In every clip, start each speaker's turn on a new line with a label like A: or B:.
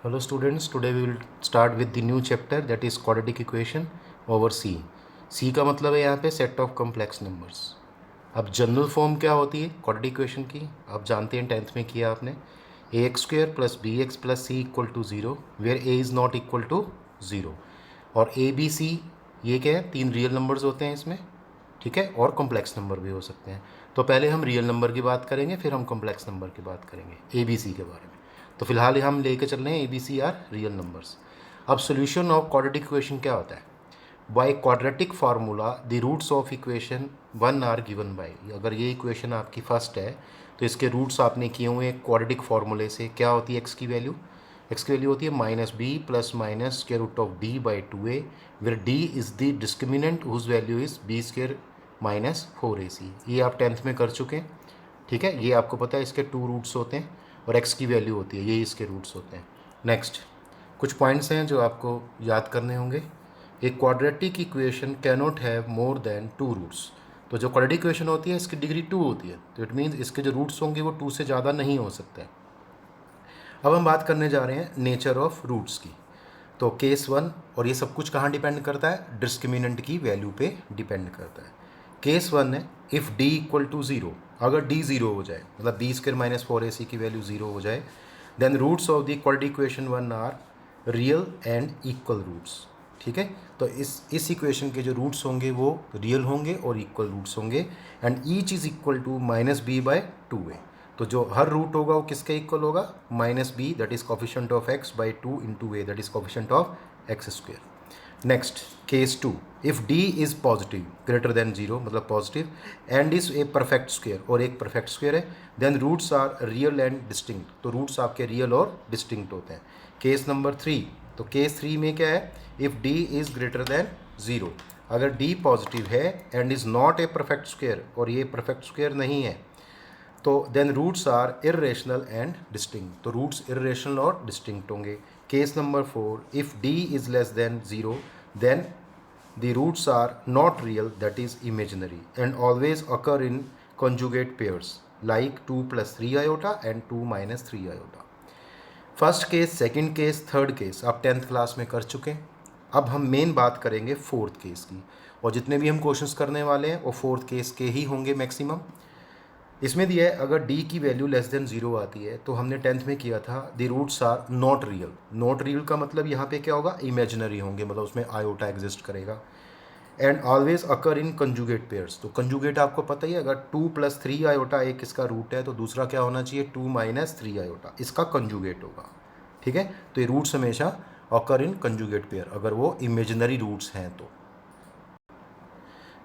A: Hello students, today we will start with the new chapter that is quadratic equation over C. C का मतलब है यहाँ पे set of complex numbers. अब general form क्या होती है क्वाड्रेटिक इक्वेशन की, आप जानते हैं 10th में किया आपने. A x square plus b x plus c equal to zero where a is not equal to zero. और ए बी सी ये क्या है, तीन रियल नंबर्स होते हैं इसमें, ठीक है, और कॉम्प्लेक्स नंबर भी हो सकते हैं. तो पहले हम रियल नंबर की बात करेंगे, फिर हम कॉम्प्लेक्स नंबर की बात करेंगे ए बी सी के बारे में. तो फिलहाल हम लेके चल रहे हैं a b c are real numbers. अब सोल्यूशन ऑफ क्वाड्रेटिक इक्वेशन क्या होता है? By quadratic formula the roots of equation one are given by. अगर ये इक्वेशन आपकी फर्स्ट है तो इसके रूट्स आपने किए हुए हैं क्वाड्रेटिक फार्मूले से. क्या होती है एक्स की वैल्यू? एक्स की वैल्यू होती है minus b plus minus square root of d by two a, where d is the discriminant whose value is b square minus four a c. ये आप 10th में कर चुके हैं, ठीक है. ये आपको पता है इसके टू रूट्स होते हैं और एक्स की वैल्यू होती है, ये इसके रूट्स होते हैं. नेक्स्ट कुछ पॉइंट्स हैं जो आपको याद करने होंगे. एक quadratic equation cannot have more than two roots. तो जो क्वाड्रेटिक इक्वेशन होती है इसकी डिग्री टू होती है, तो इट मीन्स इसके जो रूट्स होंगे वो टू से ज़्यादा नहीं हो सकते हैं. अब हम बात करने जा रहे हैं नेचर ऑफ रूट्स की. तो केस वन, और ये सब कुछ कहाँ डिपेंड करता है? डिस्क्रिमिनेंट की वैल्यू पे डिपेंड करता है. केस वन है if d equal to zero. अगर डी ज़ीरो हो जाए, मतलब b square minus four a c की वैल्यू ज़ीरो हो जाए, then roots of the quadratic equation one are real and equal roots. ठीक है, तो इस इक्वेशन के जो रूट्स होंगे वो रियल होंगे और इक्वल रूट्स होंगे. And each is equal to minus b by two a. तो जो हर रूट होगा वो किसके इक्वल होगा? Minus b that is coefficient of x by two into a that is coefficient of x square. Next case two, if d is positive greater than zero, मतलब positive, and is a perfect square, और एक perfect square है, then roots are real and distinct. तो roots आपके real और distinct होते हैं. Case number three, तो केस थ्री में क्या है? If d is greater than zero. अगर डी पॉजिटिव है and is not a perfect square, और ये परफेक्ट स्क्वेयर नहीं है, तो then roots are irrational and distinct. तो रूट्स इर्रेशनल और डिस्टिंक्ट होंगे. Case number four, if d is less than zero, then the roots are not real that is imaginary and always occur in conjugate pairs like 2 plus 3 iota and 2 minus 3 iota. First case, second case, third case आप 10th class में कर चुके हैं. अब हम main बात करेंगे fourth case की, और जितने भी हम क्वेश्चंस करने वाले हैं वो फोर्थ केस के ही होंगे मैक्सिमम. इसमें दिया है अगर d की वैल्यू लेस देन ज़ीरो आती है, तो हमने 10th में किया था the roots are not real. Not real का मतलब यहाँ पे क्या होगा? इमेजिनरी होंगे, मतलब उसमें आयोटा एग्जिस्ट करेगा. And always occur in conjugate pairs. तो कंजुगेट आपको पता ही है, अगर 2 प्लस 3 आयोटा एक इसका रूट है तो दूसरा क्या होना चाहिए? 2 माइनस 3 आयोटा, इसका कंजुगेट होगा. ठीक है, तो ये रूट्स हमेशा अकर इन कंजुगेट पेयर, अगर वो इमेजिनरी रूट्स हैं तो.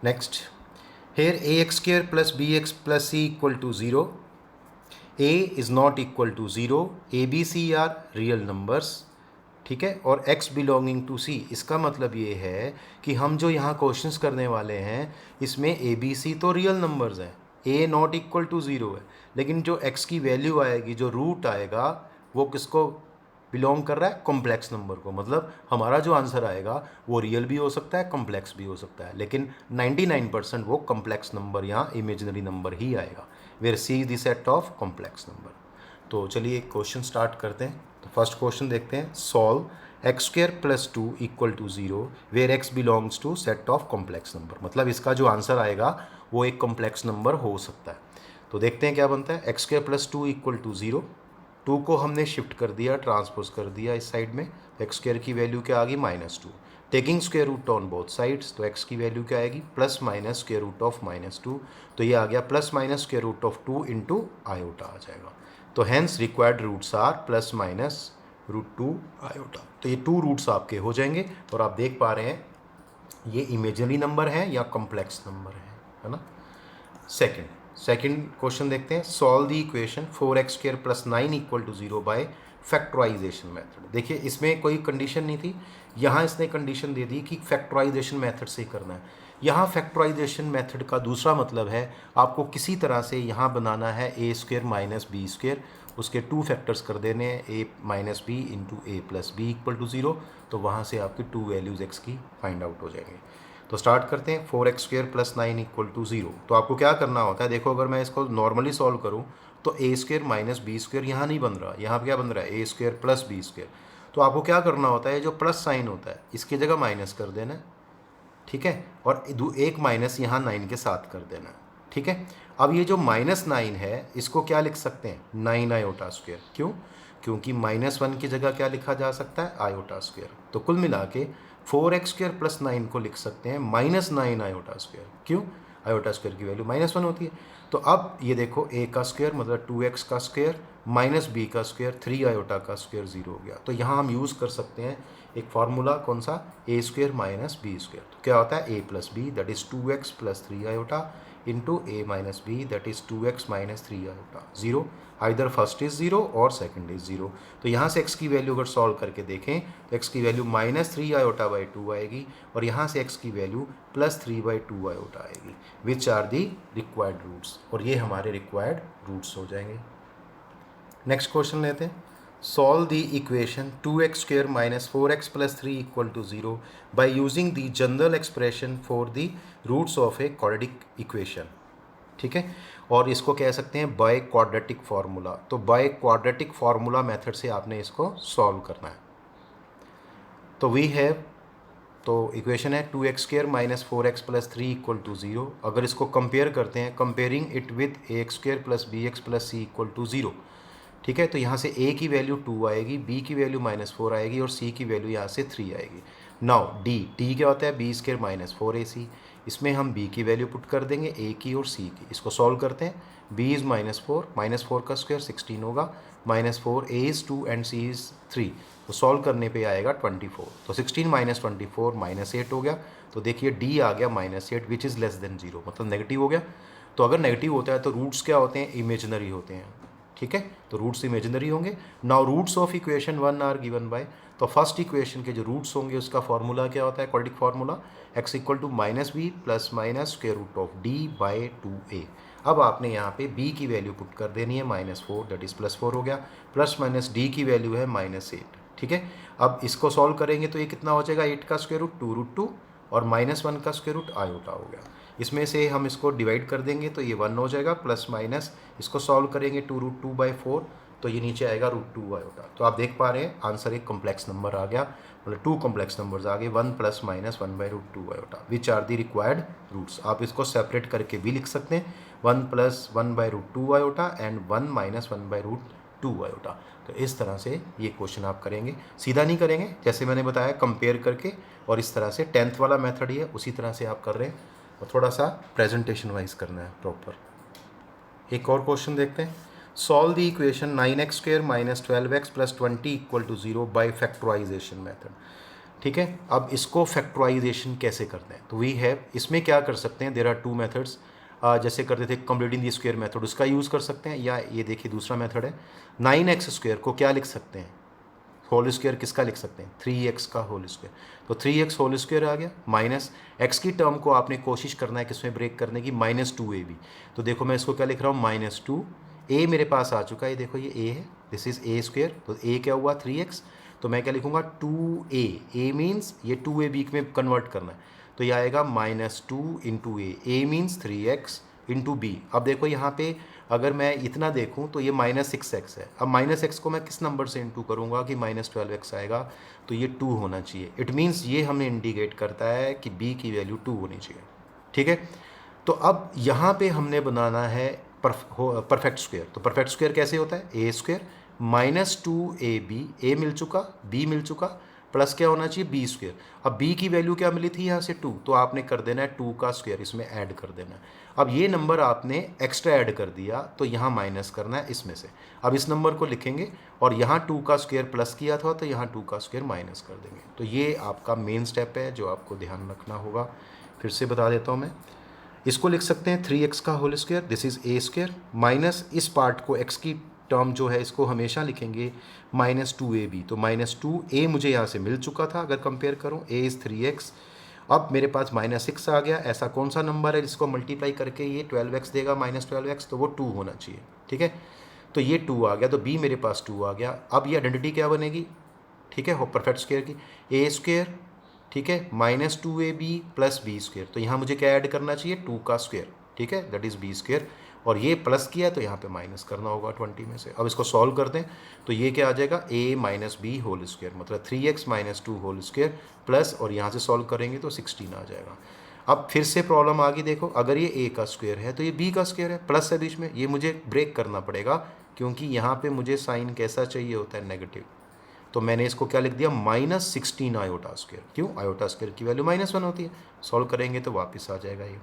A: Next, here ax square plus bx plus c equal to 0, a is not equal to 0, a b c are real numbers. ठीक है, और x बिलोंगिंग टू c, इसका मतलब ये है कि हम जो यहाँ क्वेश्चंस करने वाले हैं इसमें a b c तो रियल नंबर्स हैं, a नॉट इक्वल टू 0 है, लेकिन जो x की वैल्यू आएगी, जो रूट आएगा, वो किसको बिलोंग कर रहा है? कॉम्प्लेक्स नंबर को. मतलब हमारा जो आंसर आएगा वो रियल भी हो सकता है, कॉम्प्लेक्स भी हो सकता है, लेकिन 99% वो कॉम्प्लेक्स नंबर या इमेजिनरी नंबर ही आएगा. Where c is the set of complex number. तो चलिए एक क्वेश्चन स्टार्ट करते हैं. तो फर्स्ट क्वेश्चन देखते हैं. Solve x square plus two equal to zero where x belongs to set of complex number. मतलब इसका जो आंसर आएगा वो एक कॉम्प्लेक्स नंबर हो सकता है. तो देखते हैं क्या बनता है. X square plus two equal to zero, two को हमने शिफ्ट कर दिया, ट्रांसपोज कर दिया इस साइड में. एक्स स्क्वेयर की वैल्यू क्या आ गई? Minus two. Taking square root on both sides, तो एक्स की वैल्यू क्या आएगी? Plus minus square root of minus two. तो ये आ गया plus minus square root of two into iota आ जाएगा. तो hence required roots are plus minus root two iota. तो ये टू रूट्स आपके हो जाएंगे, और आप देख पा रहे हैं ये इमेजिनरी नंबर है या कॉम्प्लेक्स नंबर है ना. सेकेंड क्वेश्चन देखते हैं. Solve the equation 4x square plus 9 equal to 0 by factorization method. देखिए इसमें कोई कंडीशन नहीं थी, यहाँ इसने कंडीशन दे दी कि फैक्टराइजेशन मेथड से करना है. यहाँ फैक्टराइजेशन मेथड का दूसरा मतलब है आपको किसी तरह से यहाँ बनाना है a square minus b square, उसके टू फैक्टर्स कर देने हैं, a minus b into a plus b equal to 0. तो वहाँ से आपकी टू वैल्यूज़ एक्स की फाइंड आउट हो जाएंगे. तो स्टार्ट करते हैं. 4x square plus 9 equal to 0. तो आपको क्या करना होता है? देखो अगर मैं इसको नॉर्मली सॉल्व करूँ तो ए स्क्वायर माइनस बी स्क्वायर यहाँ नहीं बन रहा, यहाँ क्या बन रहा है, a square plus B square. तो आपको क्या करना होता है, जो प्लस साइन होता है इसकी जगह माइनस कर देना है, ठीक है, और एक माइनस यहाँ 9 के साथ कर देना है, ठीक है। अब ये जो -9 है इसको क्या लिख सकते हैं, 9 आयोटा स्क्वायर। क्यों, क्योंकि -1 की जगह क्या लिखा जा सकता है, आयोटा स्क्वायर। तो कुल मिला के 4x स्क्वायर प्लस 9 को लिख सकते हैं -9 आयोटा स्क्वायर। क्यों, आयोटा स्क्वायर की वैल्यू -1 होती है। तो अब ये देखो a का स्क्वायर मतलब 2x का स्क्वायर माइनस b का स्क्वायर 3 आयोटा का स्क्वायर 0 हो गया। तो यहाँ हम यूज़ कर सकते हैं एक फार्मूला, कौन सा, a square minus b square. तो क्या होता है, a plus b that is 2x plus 3 iota into a minus b that is 2x minus 3 iota, 0। Either first is 0 और सेकंड इज़ 0। तो यहाँ से x की वैल्यू अगर सॉल्व करके देखें तो x की वैल्यू -3 आयोटा बाई 2 आएगी, और यहाँ से x की वैल्यू +3 बाई 2 आयोटा आएगी, which are the required roots. और ये हमारे रिक्वायर्ड रूट्स हो जाएंगे। नेक्स्ट क्वेश्चन लेते हैं। Solve the equation 2x square minus 4x plus 3 equal to 0 by using the general expression for the roots of a quadratic equation, ठीक है। और इसको कह सकते हैं बाय क्वाड्रेटिक फार्मूला। तो बाय क्वाड्रेटिक फार्मूला मेथड से आपने इसको सॉल्व करना है। तो वी हैव, तो इक्वेशन है 2x square minus 4x plus 3 equal to 0। अगर इसको कंपेयर करते हैं, comparing it with ax square plus bx plus c equal to 0, ठीक है। तो यहाँ से a की वैल्यू 2 आएगी, b की वैल्यू -4 आएगी और c की वैल्यू यहाँ से 3 आएगी। नाउ d क्या होता है, b स्क्वायर माइनस 4ac। इसमें हम b की वैल्यू पुट कर देंगे, a की और c की। इसको सॉल्व करते हैं, b इज़ -4 का स्क्वायर 16 होगा, -4 a is 2 and c is 3। तो सॉल्व करने पे आएगा 24। तो 16 माइनस 24 -8 हो गया। तो देखिए d आ गया -8 विच इज़ लेस देन 0, मतलब नेगेटिव हो गया। तो अगर नेगेटिव होता है तो रूट्स क्या होते हैं, इमेजिनरी होते हैं, ठीक है। तो रूट्स इमेजिनरी होंगे। Now roots of equation 1 are given by, तो फर्स्ट इक्वेशन के जो रूट्स होंगे उसका फॉर्मूला क्या होता है, quadratic formula, x equal to -b plus minus square root of d by 2a। अब आपने यहाँ पे b की वैल्यू पुट कर देनी है -4 दैट इज़ +4 हो गया, प्लस माइनस d की वैल्यू है -8, ठीक है। अब इसको सॉल्व करेंगे तो ये कितना हो जाएगा, 8 का स्क्वायर रूट 2√2 और -1 का स्क्वायर रूट आयोटा हो गया। इसमें से हम इसको डिवाइड कर देंगे तो ये 1 हो जाएगा, प्लस माइनस इसको सॉल्व करेंगे 2√2/4 तो ये नीचे आएगा √2 आयोटा। तो आप देख पा रहे हैं आंसर एक कॉम्प्लेक्स नंबर आ गया, मतलब 2 कॉम्प्लेक्स नंबर्स आ गए, 1 + -1/√2 iota which are the required roots. आप इसको सेपरेट करके भी लिख सकते हैं, 1 + 1/√2 आयोटा एंड 1 - 1/√2 आयोटा। तो इस तरह से ये क्वेश्चन आप करेंगे, सीधा नहीं करेंगे, जैसे मैंने बताया कंपेयर करके, और इस तरह से 10th वाला मेथड ही है उसी तरह से आप कर रहे हैं, और थोड़ा सा प्रेजेंटेशन वाइज करना है प्रॉपर। एक और क्वेश्चन देखते हैं। Solve the equation 9x square minus 12x plus 20 equal to 0 by factorization method, ठीक है। अब इसको फैक्टराइजेशन कैसे करते हैं, तो वी हैव, इसमें क्या कर सकते हैं, देयर आर 2 मेथड्स। जैसे करते थे कंप्लीटिंग द स्क्वायर मेथड, उसका यूज़ कर सकते हैं, या ये देखिए दूसरा मेथड है, 9x स्क्वायर को क्या लिख सकते हैं, होल स्क्वायर किसका लिख सकते हैं, 3x का होल स्क्वायर। तो 3x होल स्क्वायर आ गया, माइनस x की टर्म को आपने कोशिश करना है किसमें ब्रेक करने की, -2ab। तो देखो मैं इसको क्या लिख रहा हूँ, -2a मेरे पास आ चुका है, देखो ये a है, दिस इज़ a स्क्वायर। तो a क्या हुआ, 3x। तो मैं क्या लिखूँगा, 2a, a मीन्स ये 2ab में कन्वर्ट करना है, तो ये आएगा -2 into a means 3x into b। अब देखो यहाँ पे अगर मैं इतना देखूँ तो ये -6x है। अब -x को मैं किस नंबर से इंटू करूँगा कि -12x आएगा, तो ये 2 होना चाहिए। इट मीन्स ये हमें इंडिकेट करता है कि b की वैल्यू 2 होनी चाहिए, ठीक है। तो अब यहाँ पे हमने बनाना है परफेक्ट स्क्वायर। तो परफेक्ट स्क्वायर कैसे होता है, a स्क्वायर -2ab, a मिल चुका, b मिल चुका, प्लस क्या होना चाहिए, बी स्क्वायर। अब b की वैल्यू क्या मिली थी यहाँ से 2, तो आपने कर देना है 2 का स्क्वायर, इसमें ऐड कर देना है। अब ये नंबर आपने एक्स्ट्रा ऐड कर दिया तो यहाँ माइनस करना है इसमें से। अब इस नंबर को लिखेंगे और यहाँ 2 का स्क्वायर प्लस किया था तो यहाँ 2 का स्क्वायर माइनस कर देंगे। तो ये आपका मेन स्टेप है जो आपको ध्यान रखना होगा। फिर से बता देता हूँ मैं, इसको लिख सकते हैं 3x का whole square, this is a square, minus इस पार्ट को x की टर्म जो है इसको हमेशा लिखेंगे -2ab। तो -2a मुझे यहाँ से मिल चुका था, अगर कंपेयर करूँ a इज़ 3x। अब मेरे पास -6 आ गया, ऐसा कौन सा नंबर है जिसको मल्टीप्लाई करके ये 12x देगा, -12x, तो वो 2 होना चाहिए, ठीक है। तो ये 2 आ गया, तो b मेरे पास 2 आ गया। अब ये आइडेंटिटी क्या बनेगी, ठीक है, हो परफेक्ट स्क्वायर की, a स्क्वायर, ठीक है, -2ab प्लस b स्क्वायर। तो यहाँ मुझे क्या ऐड करना चाहिए, 2 का स्क्वायर, ठीक है, दैट इज़ b स्क्वायर, और ये प्लस किया तो यहाँ पे माइनस करना होगा 20 में से। अब इसको सॉल्व करते हैं तो ये क्या आ जाएगा, a minus b whole square, मतलब 3x minus 2 whole square plus, और यहाँ से सॉल्व करेंगे तो 16 आ जाएगा। अब फिर से प्रॉब्लम आ गई, देखो अगर ये a का स्क्वायर है तो ये b का स्क्वायर है, प्लस है बीच में, ये मुझे ब्रेक करना पड़ेगा क्योंकि यहाँ पे मुझे साइन कैसा चाहिए होता है, नेगेटिव। तो मैंने इसको क्या लिख दिया, -16 आयोटा स्क्वायर। क्यों, आयोटा स्क्वायर की वैल्यू -1 होती है। सॉल्व करेंगे तो वापस आ जाएगा ये।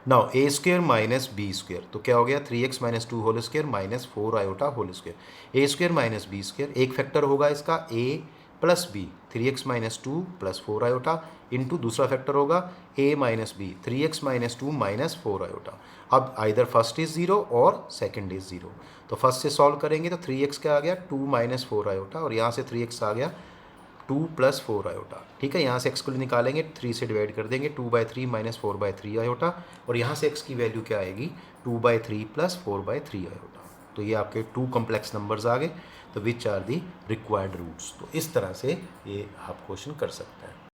A: Now a square minus b square, तो क्या हो गया, 3x minus 2 whole square minus 4 iota whole square. A square minus b square, एक फैक्टर होगा इसका a plus b, 3x minus 2 plus 4 iota, into दूसरा फैक्टर होगा a minus b, 3x minus 2 minus 4 iota. अब आइदर फर्स्ट इज 0 और second is 0, तो first से solve करेंगे तो 3x क्या आ गया, 2 माइनस 4 आयोटा, और यहाँ से 3x आ गया 2 प्लस 4 आयोटा। ठीक है, यहाँ से x को निकालेंगे, 3 से डिवाइड कर देंगे, 2/3 माइनस 4/3 आयोटा, और यहाँ से x की वैल्यू क्या आएगी, 2/3 प्लस 4/3 आयोटा। तो ये आपके 2 कॉम्प्लेक्स नंबर्स आ गए। तो which are the required roots. तो इस तरह से ये आप क्वेश्चन कर सकते हैं।